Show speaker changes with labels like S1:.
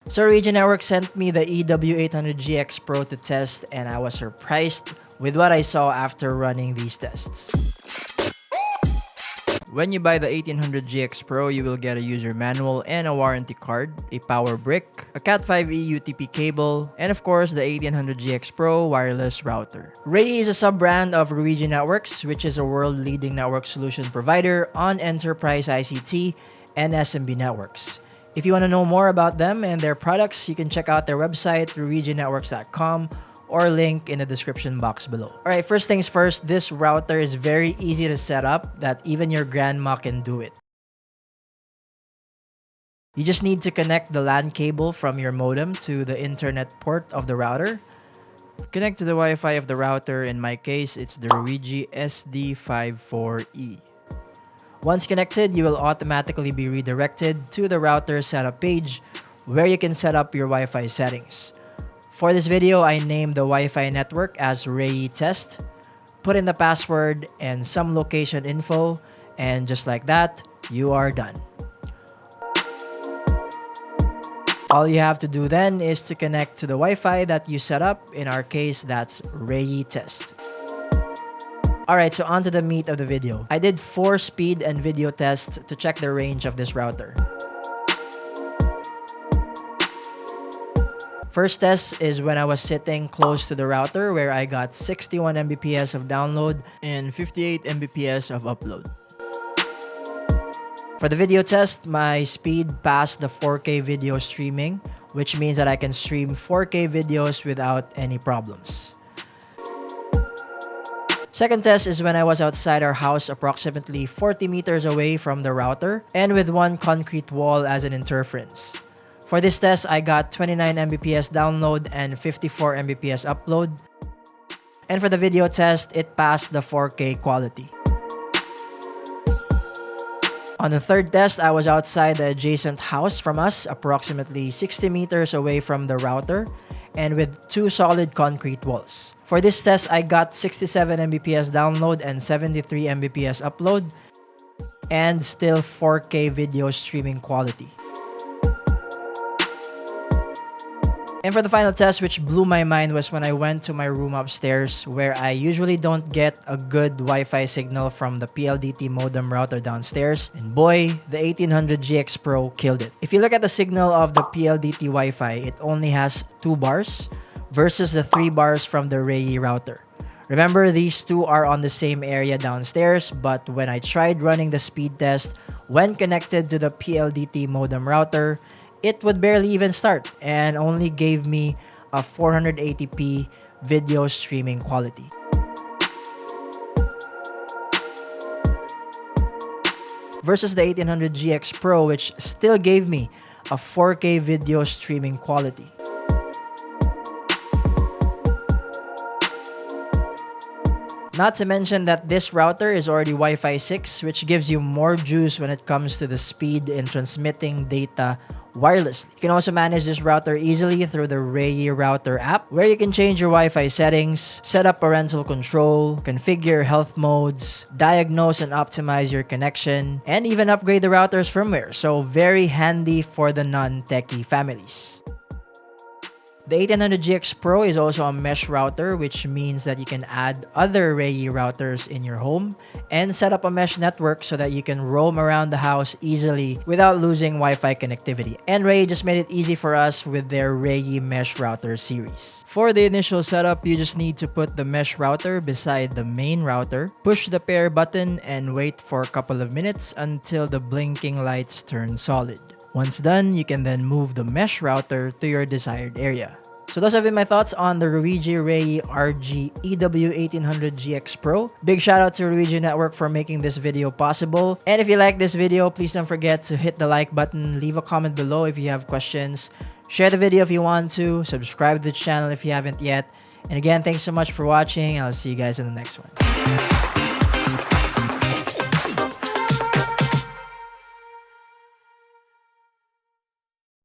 S1: So Ruijie Network sent me the EW1800GX Pro to test, and I was surprised with what I saw after running these tests. When you buy the 1800GX Pro, you will get a user manual and a warranty card, a power brick, a Cat5e UTP cable, and of course the 1800GX Pro wireless router. Ruijie is a sub-brand of Ruijie Networks, which is a world-leading network solution provider on enterprise ICT and SMB networks. If you want to know more about them and their products, you can check out their website, ruijienetworks.com, or link in the description box below. Alright, first things first, this router is very easy to set up that even your grandma can do it. You just need to connect the LAN cable from your modem to the internet port of the router. Connect to the Wi-Fi of the router. In my case, it's the Ruijie SD54E. Once connected, you will automatically be redirected to the router setup page where you can set up your Wi-Fi settings. For this video, I named the Wi-Fi network as Ruijie Test, put in the password and some location info, and just like that, you are done. All you have to do then is to connect to the Wi-Fi that you set up. In our case, that's Ruijie Test. Alright, so on to the meat of the video. I did 4 speed and video tests to check the range of this router. First test is when I was sitting close to the router where I got 61 Mbps of download and 58 Mbps of upload. For the video test, my speed passed the 4K video streaming, which means that I can stream 4K videos without any problems. Second test is when I was outside our house approximately 40 meters away from the router and with one concrete wall as an interference. For this test, I got 29 Mbps download and 54 Mbps upload. And for the video test, it passed the 4K quality. On the third test, I was outside the adjacent house from us, approximately 60 meters away from the router, and with 2 solid concrete walls. For this test, I got 67 Mbps download and 73 Mbps upload, and still 4K video streaming quality. And for the final test, which blew my mind, was when I went to my room upstairs where I usually don't get a good Wi-Fi signal from the PLDT modem router downstairs. And boy, the 1800GX Pro killed it. If you look at the signal of the PLDT Wi-Fi, it only has 2 bars versus the 3 bars from the Ruijie router. Remember, these 2 are on the same area downstairs, but when I tried running the speed test when connected to the PLDT modem router, it would barely even start and only gave me a 480p video streaming quality. Versus the 1800GX Pro, which still gave me a 4K video streaming quality. Not to mention that this router is already Wi-Fi 6, which gives you more juice when it comes to the speed in transmitting data wirelessly. You can also manage this router easily through the Ruijie Router app, where you can change your Wi-Fi settings, set up parental control, configure health modes, diagnose and optimize your connection, and even upgrade the router's firmware. So very handy for the non-techie families. The 1800GX Pro is also a mesh router, which means that you can add other Ruijie routers in your home and set up a mesh network so that you can roam around the house easily without losing Wi-Fi connectivity. And Ruijie just made it easy for us with their Ruijie Mesh Router series. For the initial setup, you just need to put the mesh router beside the main router, push the pair button, and wait for a couple of minutes until the blinking lights turn solid. Once done, you can then move the mesh router to your desired area. So those have been my thoughts on the Ruijie RG-EW1800GX Pro. Big shout out to Ruijie Network for making this video possible. And if you like this video, please don't forget to hit the like button, leave a comment below if you have questions, share the video if you want to, subscribe to the channel if you haven't yet. And again, thanks so much for watching. I'll see you guys in the next one.